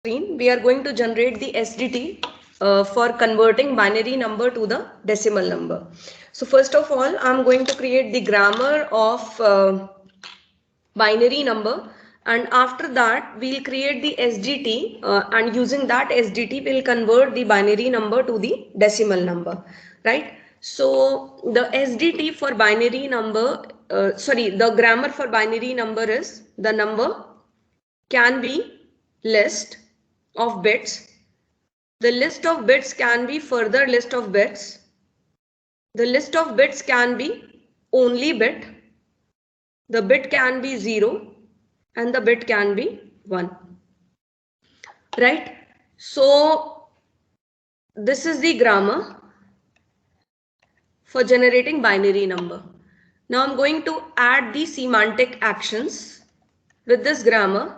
screen, we are going to generate the SDT for converting binary number to the decimal number. So first of all, I'm going to create the grammar of binary number, and after that we'll create the SDT and using that SDT we'll convert the binary number to the decimal number, right? So the SDT for binary number, the grammar for binary number is the number can be list of bits. The list of bits can be further list of bits. The list of bits can be only bit. The bit can be 0 and the bit can be 1. Right? So this is the grammar for generating binary number. Now I'm going to add the semantic actions with this grammar,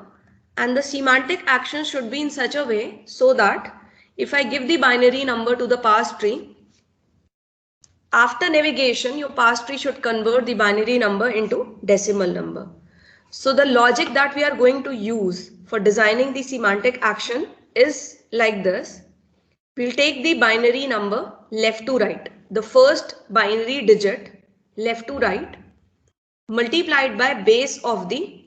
and the semantic action should be in such a way so that if I give the binary number to the parse tree, after navigation your parse tree should convert the binary number into decimal number. So the logic that we are going to use for designing the semantic action is like this. We'll take the binary number left to right, the first binary digit left to right, multiplied by base of the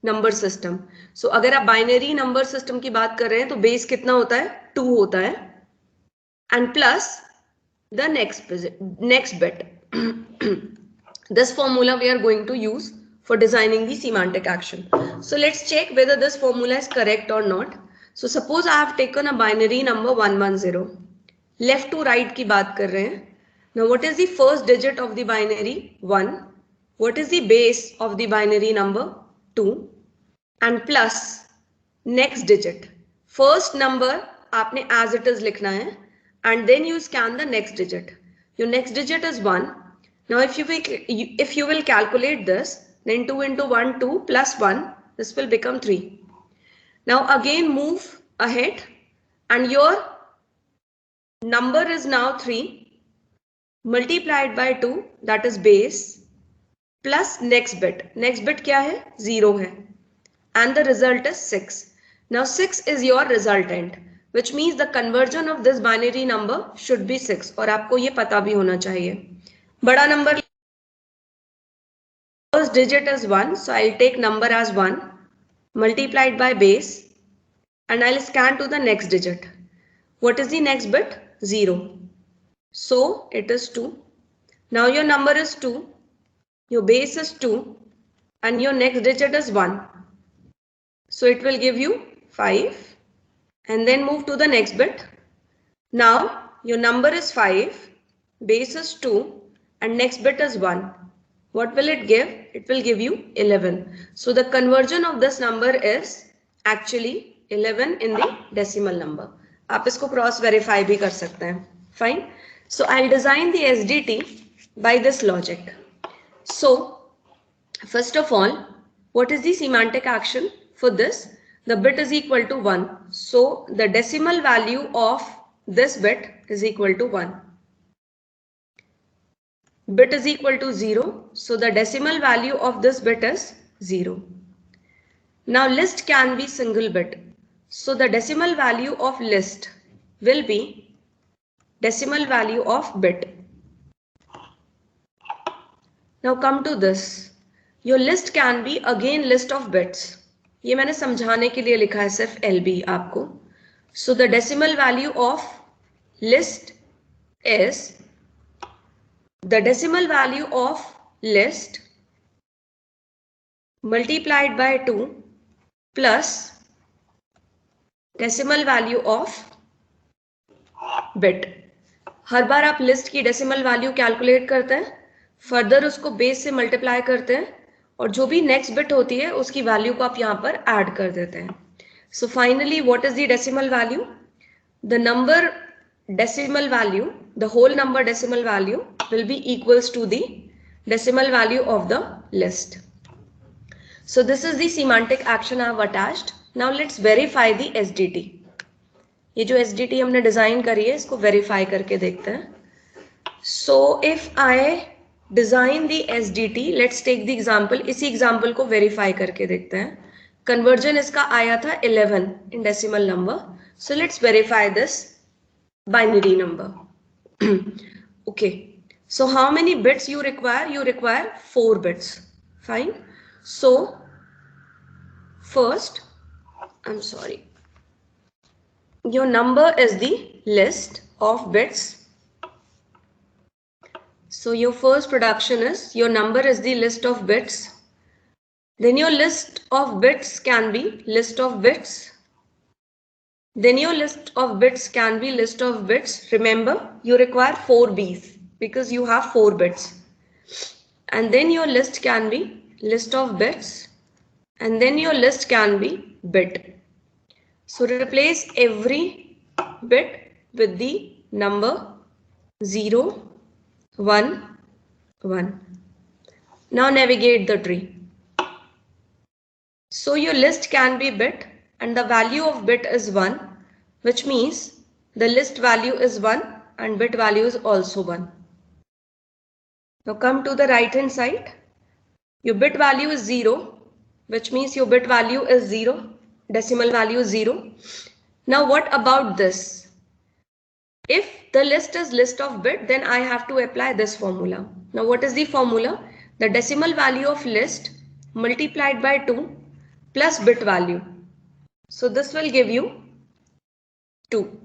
number system. So अगर आप binary number system की बात कर रहे हैं तो base कितना होता है? 2 होता है, and plus the next bit. This formula we are going to use for designing the semantic action. So let's check whether this formula is correct or not. So suppose I have taken a binary number 110. Left to right की बात कर रहे हैं. Now what is the first digit of the binary? 1. What is the base of the binary number? 2. And plus next digit. First number आपने as it is लिखना है, and then you scan the next digit. Your next digit is 1. Now if you will calculate this, then 2 into 1, 2 plus 1, this will become 3. Now again move ahead and your number is now 3 multiplied by 2, that is base, plus next bit. Next bit क्या है? 0 है. And the result is 6. Now 6 is your resultant, which means the conversion of this binary number should be 6. और आपको ये पता भी होना चाहिए. बड़ा number, first digit is 1, so I'll take number as 1 multiplied by base and I'll scan to the next digit. What is the next bit? 0. So it is 2. Now your number is 2, your base is 2 and your next digit is 1. So it will give you 5, and then move to the next bit. Now your number is 5, base is 2 and next bit is 1. What will it give? It will give you 11. So the conversion of this number is actually 11 in the decimal number. आप इसको cross verify भी कर सकते हैं. Fine. So I'll design the SDT by this logic. So first of all, what is the semantic action? For this, the bit is equal to 1. So the decimal value of this bit is equal to 1. Bit is equal to 0. So the decimal value of this bit is 0. Now list can be single bit. So the decimal value of list will be decimal value of bit. Now come to this. Your list can be again list of bits. ये मैंने समझाने के लिए लिखा है सिर्फ LB आपको. So the decimal value of list is the decimal value of list multiplied by 2 plus decimal value of bit. हर बार आप लिस्ट की डेसिमल वैल्यू कैलकुलेट करते हैं, फर्दर उसको बेस से मल्टीप्लाई करते हैं और जो भी नेक्स्ट बिट होती है उसकी वैल्यू को आप यहाँ पर ऐड कर देते हैं. So finally what is the decimal value? The number decimal value, the whole number decimal value will be equals to the decimal value of the list. So this is the semantic action I have attached. Now let's verify the SDT. ये जो SDT हमने design करी है इसको verify करके देखते हैं. So if I design the SDT, let's take the example. इसी एग्जाम्पल को वेरीफाई करके देखते हैं. Conversion इसका आया था 11 in decimal number. So let's verify this binary number. Okay. So how many bits you require? You require 4 bits. Fine. So first, I'm sorry. Your number is the list of bits. So your first production is, your number is the list of bits. Then your list of bits can be list of bits. Then your list of bits can be list of bits. Remember, you require 4 Bs because you have 4 bits. And then your list can be list of bits. And then your list can be bit. So replace every bit with the number 0, 1, 1. Now navigate the tree. So your list can be bit and the value of bit is 1, which means the list value is 1 and bit value is also 1. Now come to the right hand side. Your bit value is 0, which means your bit value is 0, decimal value is 0. Now what about this? If the list is list of bit, then I have to apply this formula. Now what is the formula? The decimal value of list multiplied by 2 plus bit value. So this will give you 2.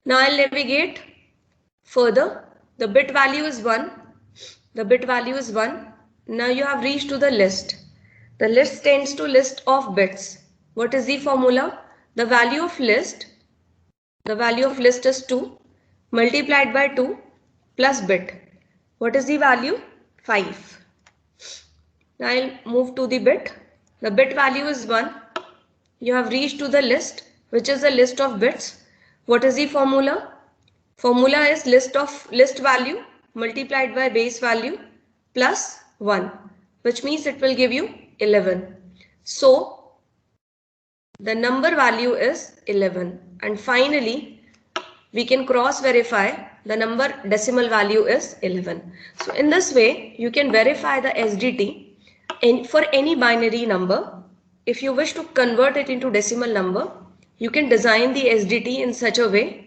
Now I'll navigate further. The bit value is 1. The bit value is 1. Now you have reached to the list. The list tends to list of bits. What is the formula? The value of list is 2 multiplied by 2 plus bit. What is the value? 5. Now I'll move to the bit. The bit value is 1. You have reached to the list, which is a list of bits. What is the formula? Formula is list value multiplied by base value plus 1, which means it will give you 11. So the number value is 11. And finally, we can cross verify the number decimal value is 11. So in this way, you can verify the SDT for any binary number. If you wish to convert it into decimal number, you can design the SDT in such a way.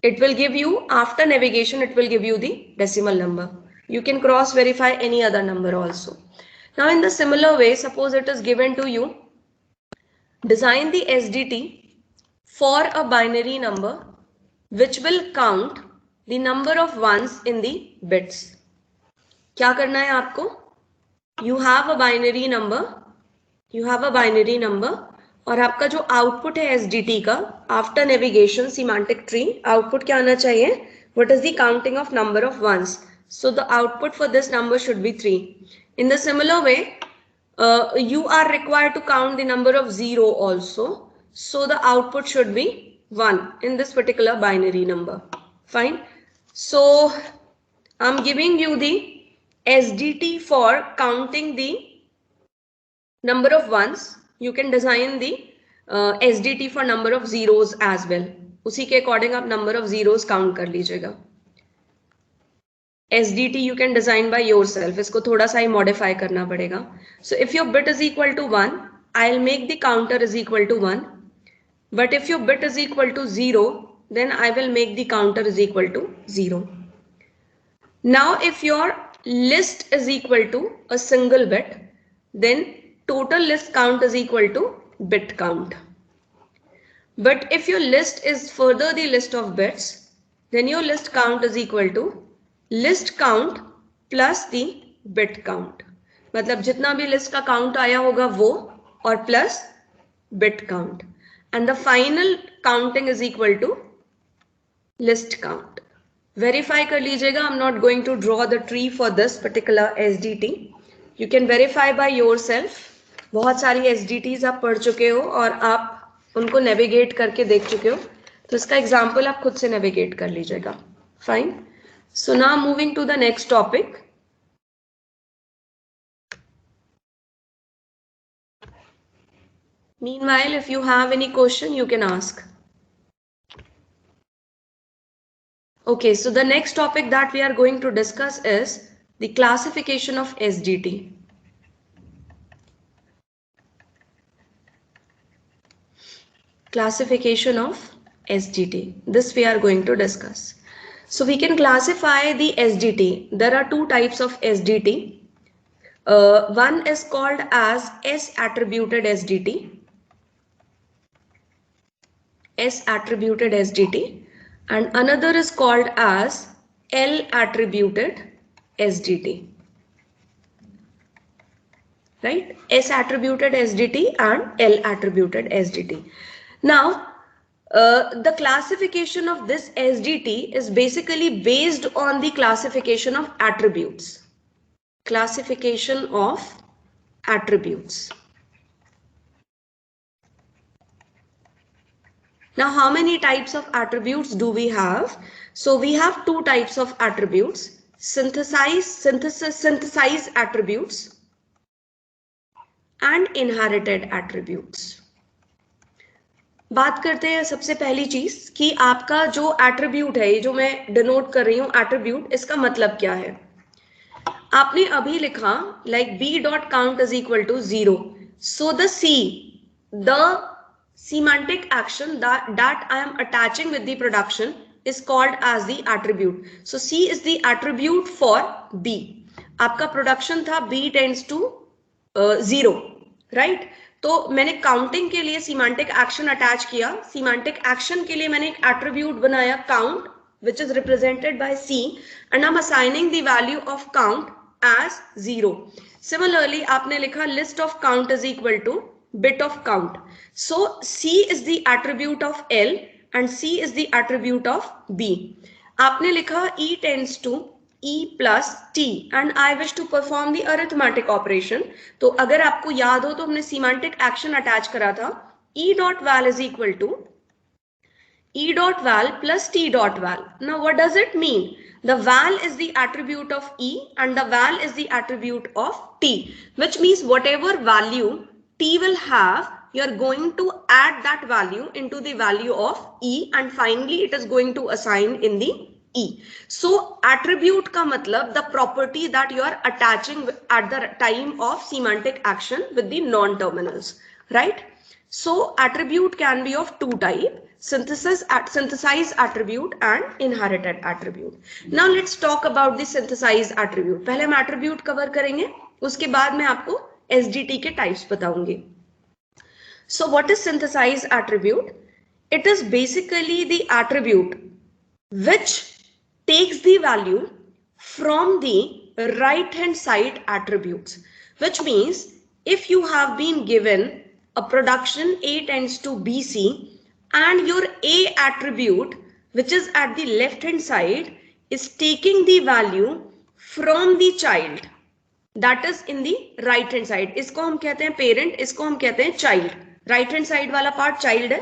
It will give you, after navigation, it will give you the decimal number. You can cross verify any other number also. Now in the similar way, suppose it is given to you, design the SDT for a binary number which will count the number of ones in the bits. क्या करना है आपको? You have a binary number और आपका जो output है SDT का, after navigation सीमांटिक tree, output क्या आना चाहिए? What is the counting of number of ones? So the output for this number should be 3. In the similar way, you are required to count the number of 0 also. So the output should be 1 in this particular binary number. Fine. So I'm giving you the SDT for counting the number of ones. You can design the SDT for number of zeros as well. उसी के according आप number of zeros count कर लीजिएगा. SDT you can design by yourself. इसको थोड़ा सा ही modify करना पड़ेगा. So if your bit is equal to 1, I'll make the counter is equal to 1. But if your bit is equal to 0, then I will make the counter is equal to 0. Now if your list is equal to a single bit, then total list count is equal to bit count. But if your list is further the list of bits, then your list count is equal to list count plus the bit count. मतलब जितना भी list का count आया होगा वो और plus bit count. And the final counting is equal to list count. Verify कर लीजिएगा. I'm not going to draw the tree for this particular SDT. You can verify by yourself. बहुत सारी SDTs आप पढ़ चुके हो और आप उनको नेविगेट करके देख चुके हो, तो इसका एग्जाम्पल आप खुद से नेविगेट कर लीजिएगा. Fine. So now moving to the next topic. Meanwhile, if you have any question, you can ask. Okay, so the next topic that we are going to discuss is the classification of SDT. classification of SDT. This we are going to discuss. So we can classify the SDT. There are two types of SDT. One is called as S attributed SDT. S attributed SDT, and another is called as L attributed SDT. Right? S attributed SDT and L attributed SDT. Now, the classification of this SDT is basically based on the classification of attributes. Classification of attributes. Now, how many types of attributes do we have? So we have two types of attributes: synthesized attributes and inherited attributes. बात करते हैं सबसे पहली चीज कि आपका जो attribute है, ये जो मैं डिनोट कर रही हूं एट्रीब्यूट, इसका मतलब क्या है. आपने अभी लिखा like b dot count is equal to 0. So the semantic action that I am attaching with the production is called as the attribute. So C is the attribute for B. आपका production था B tends to 0, right? तो मैंने counting के लिए सीमांटिक action attach किया. सीमांटिक action के लिए मैंने एक एट्रीब्यूट बनाया count, which is represented by C, and I'm assigning the value of count as 0. Similarly, आपने लिखा list of count is equal to bit of count. So C is the attribute of L and C is the attribute of B. आपने लिखा E tends to E plus T and I wish to perform the arithmetic operation. तो अगर आपको याद हो तो हमने semantic action attach करा था. E dot val is equal to E dot val plus T dot val. Now what does it mean? The val is the attribute of E and the val is the attribute of T, which means whatever value T will have, you are going to add that value into the value of E and finally it is going to assign in the E. So attribute का मतलब the property that you are attaching at the time of semantic action with the non-terminals, right? So attribute can be of two types: synthesized attribute and inherited attribute. Now let's talk about the synthesized attribute. पहले हम attribute cover करेंगे, उसके बाद मैं आपको SDT के types बताऊंगी. So what is synthesized attribute? It is basically the attribute which takes the value from the right hand side attributes, which means if you have been given a production A tends to BC and your A attribute which is at the left hand side is taking the value from the child that is in the right hand side. इसको हम कहते हैं parent, इसको हम कहते हैं child. Right hand side वाला part child है,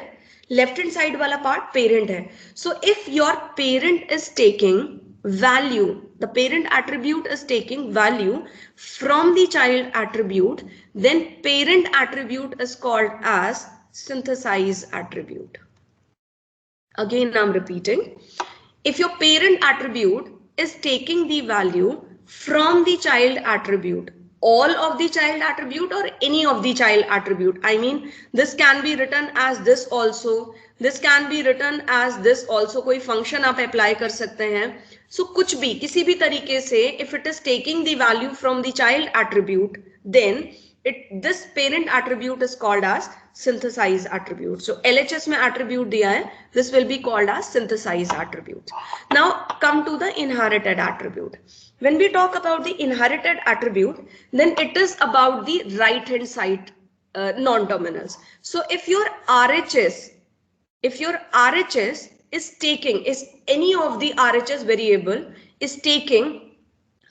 left hand side वाला part parent है. So if your parent is taking value, the parent attribute is taking value from the child attribute, then parent attribute is called as synthesized attribute. Again, I'm repeating. If your parent attribute is taking the value from the child attribute, all of the child attribute or any of the child attribute, I mean this can be written as this also, this can be written as this also, कोई function आप apply कर सकते हैं. So कुछ भी किसी भी तरीके से if it is taking the value from the child attribute, then this parent attribute is called as synthesized attribute. So LHS में attribute दिया है, this will be called as synthesized attribute. Now come to the inherited attribute. When we talk about the inherited attribute, then it is about the right hand side non-terminals. So if your RHS is taking, is any of the RHS variable is taking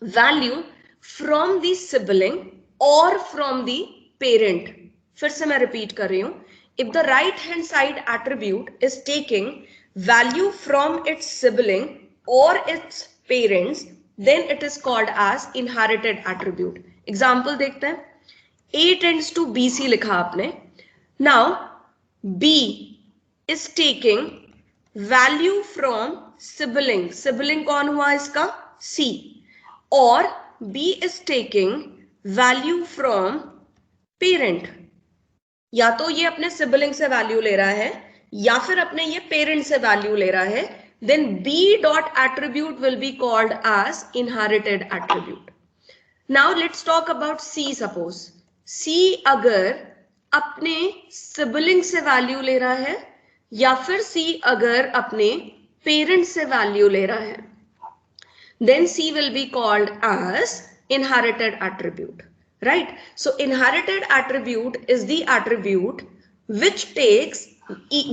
value from the sibling or from the parent. फिर से मैं repeat कर रही हूँ. If the right hand side attribute is taking value from its sibling or its parents, then it is called as inherited attribute. Example देखते हैं. A tends to BC लिखा आपने. Now B is taking value from sibling. Sibling कौन हुआ इसका? C. और B is taking value from parent. या तो ये अपने सिबलिंग से वैल्यू ले रहा है या फिर अपने ये पेरेंट से वैल्यू ले रहा है, then B dot attribute will be called as inherited attribute. Now let's talk about C. Suppose C अगर अपने सिबलिंग से वैल्यू ले रहा है या फिर C अगर अपने पेरेंट से वैल्यू ले रहा है, then C will be called as inherited attribute, right? So inherited attribute is the attribute which takes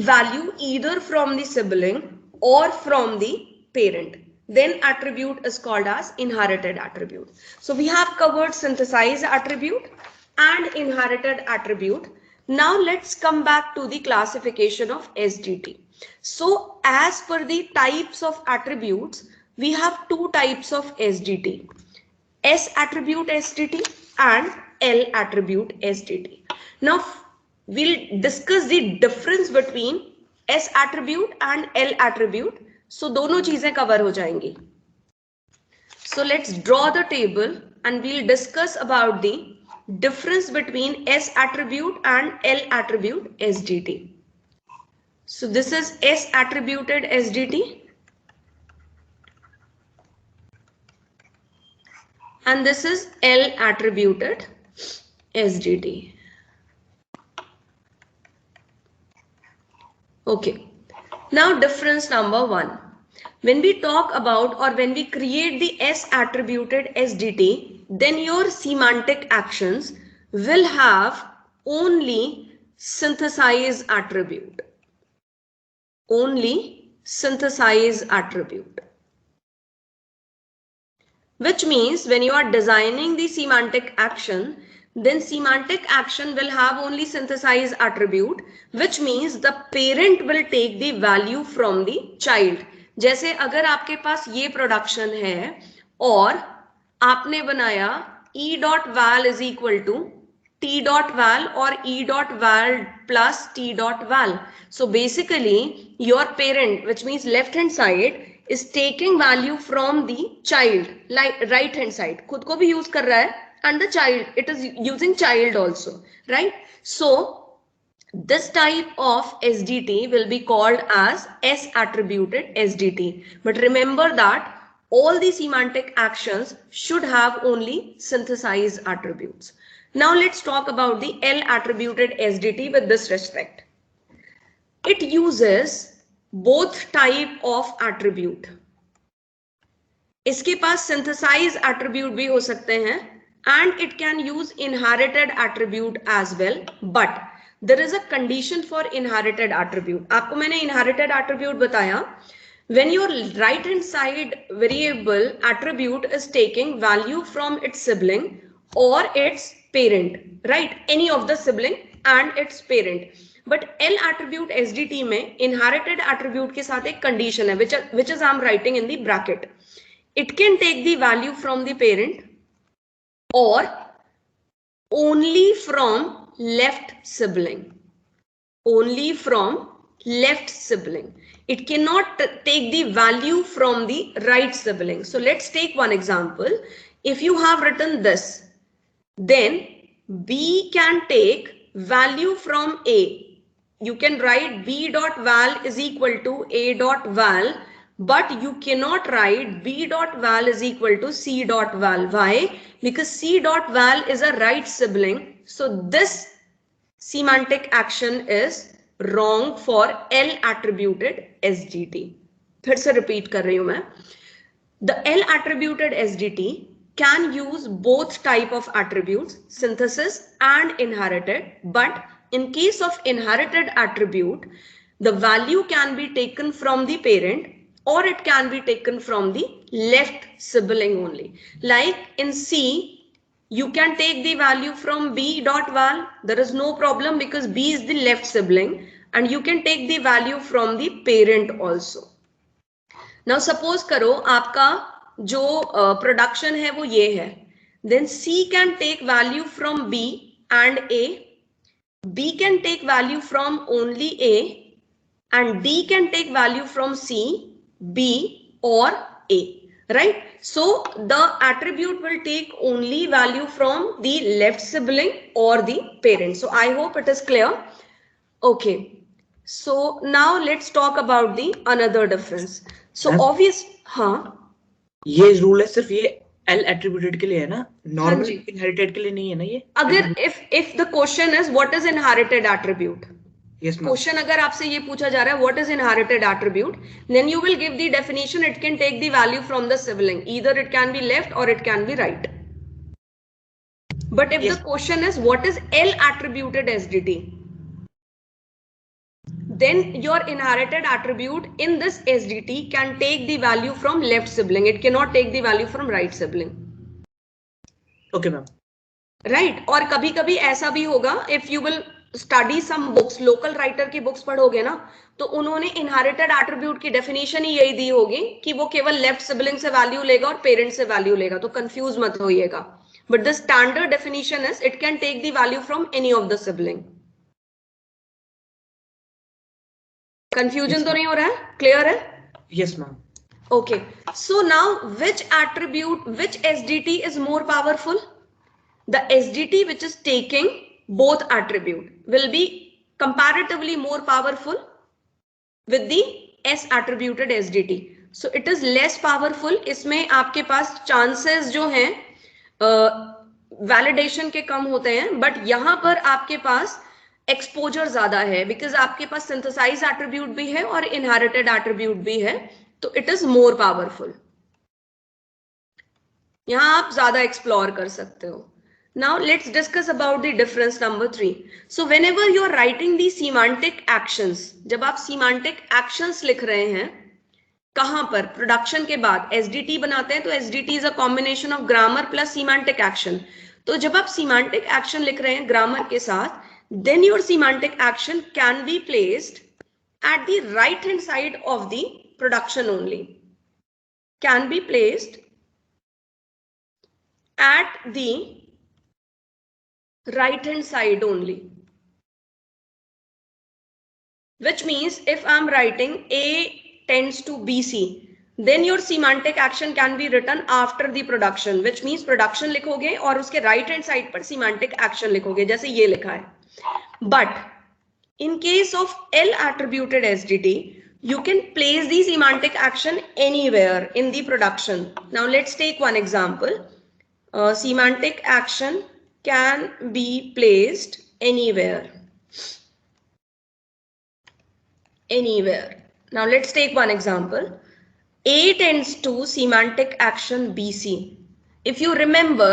value either from the sibling or from the parent. Then attribute is called as inherited attribute. So we have covered synthesized attribute and inherited attribute. Now let's come back to the classification of SDT. So as per the types of attributes, we have two types of SDT. S attribute SDT and L attribute SDT. Now we'll discuss the difference between S attribute and L attribute. So दोनों चीजें cover हो जाएंगी. So let's draw the table and we'll discuss about the difference between S attribute and L attribute SDT. So this is S attributed SDT and this is L attributed SDT. Okay. Now difference number one. When we talk about or when we create the S attributed SDT, then your semantic actions will have only synthesize attribute. Only synthesize attribute. Which means when you are designing the semantic action, then semantic action will have only synthesize attribute, which means the parent will take the value from the child. जैसे अगर आपके पास ये production है और आपने बनाया E dot val is equal to T dot val or E dot val plus T dot val. So basically your parent, which means left hand side, is taking value from the child, like right hand side. खुद को भी use कर रहा है and the child, it is using child also, right? So this type of SDT will be called as S attributed SDT. But remember that all the semantic actions should have only synthesized attributes. Now let's talk about the L attributed SDT with this respect. It uses both type of attribute. इसके पास synthesized attribute भी हो सकते हैं and it can use inherited attribute as well, but there is a condition for inherited attribute. आपको मैंने inherited attribute बताया. When your right hand side variable attribute is taking value from its sibling or its parent, right? Any of the sibling and its parent. But L attribute SDT में inherited attribute के साथ एक condition है, which is I'm writing in the bracket. It can take the value from the parent or only from left sibling. Only from left sibling. It cannot take the value from the right sibling. So let's take one example. If you have written this, then B can take value from A. You can write B dot val is equal to A dot val, but you cannot write B dot val is equal to C dot val. Why? Because C dot val is a right sibling. So this semantic action is wrong for L attributed SDT. फिर से repeat कर रही हूं मैं. The L attributed SDT can use both type of attributes, synthesis and inherited, but in case of inherited attribute, the value can be taken from the parent or it can be taken from the left sibling only. Like in C, you can take the value from B dot val. There is no problem because B is the left sibling and you can take the value from the parent also. Now suppose करो आपका जो production है वो ये है. Then C can take value from B and A. B can take value from only A and D can take value from C, B or A. Right? So the attribute will take only value from the left sibling or the parent. So I hope it is clear. Okay. So now let's talk about the another difference. So obvious, हाँ, ये rule है सिर्फ ये L attributed के लिए है ना, normal inherited के लिए नहीं है ना ये. अगर if the question is what is inherited attribute, yes ma'am, question अगर आपसे ये पूछा जा रहा है what is inherited attribute, then you will give the definition. It can take the value from the sibling, either it can be left और it can be right. But if the question is what is L attributed SDT, then your inherited attribute in this SDT can take the value from left sibling. It cannot take the value from right sibling. Okay ma'am. Right. और कभी कभी ऐसा भी होगा, if you will study some books, local writer की books पढ़ोगे ना, तो उन्होंने inherited attribute की definition ही यही दी होगी कि वो केवल left sibling से value लेगा और parent से value लेगा, तो confuse मत होइएगा. But the standard definition is it can take the value from any of the sibling. Confusion तो नहीं हो रहा है? क्लियर है? Yes ma'am. Okay, so now which attribute, which SDT is more powerful? The SDT which is taking both attribute will be comparatively more powerful with the S attributed SDT. So it is less powerful. इसमें आपके पास chances जो हैं validation के कम होते हैं, but यहां पर आपके पास एक्सपोजर ज्यादा है, बिकॉज आपके पास सिंथेसाइज एट्रीब्यूट भी है और इनहेरिटेड एट्रीब्यूट भी है, तो इट इज मोर पावरफुल. यहां आप ज्यादा एक्सप्लोर कर सकते हो. Now let's discuss about the difference number 3. So whenever you are writing the semantic actions, जब आप सीमांटिक एक्शंस लिख रहे हैं, कहां पर? प्रोडक्शन के बाद एसडीटी बनाते हैं, तो SDT is a combination of grammar plus semantic action. तो जब आप सीमांटिक एक्शन लिख रहे हैं ग्रामर के साथ, then your semantic action can be placed at the right hand side of the production only. Can be placed at the right hand side only. Which means if I'm writing A tends to BC, then your semantic action can be written after the production, which means production लिखोगे और उसके right hand side पर semantic action लिखोगे, जैसे ये लिखा है. But in case of L attributed SDT, you can place the semantic action anywhere in the production. Now let's take one example. Semantic action can be placed anywhere. Anywhere. Now let's take one example. A tends to semantic action BC. If you remember,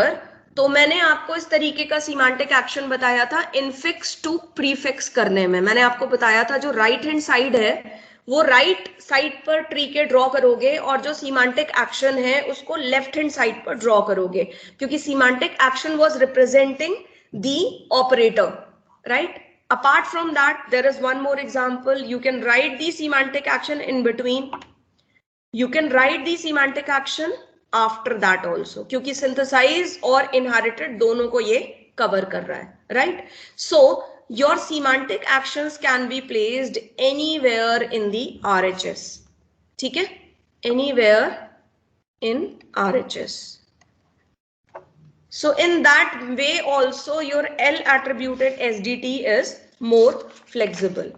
तो मैंने आपको इस तरीके का सीमांटिक action बताया था infix to prefix करने में. मैंने आपको बताया था जो राइट हैंड साइड है वो राइट साइड पर ट्री के ड्रॉ करोगे और जो सीमांटिक एक्शन है उसको लेफ्ट हैंड साइड पर ड्रॉ करोगे, क्योंकि semantic action was representing the operator, right? Apart from that, there is one more example. You can write the semantic action in between. You can write the semantic action after that also, क्योंकि synthesize और inherited दोनों को ये cover कर रहा है, right? So your semantic actions can be placed anywhere in the RHS. ठीक है? Anywhere in RHS. So in that way also your L attributed SDT is more flexible.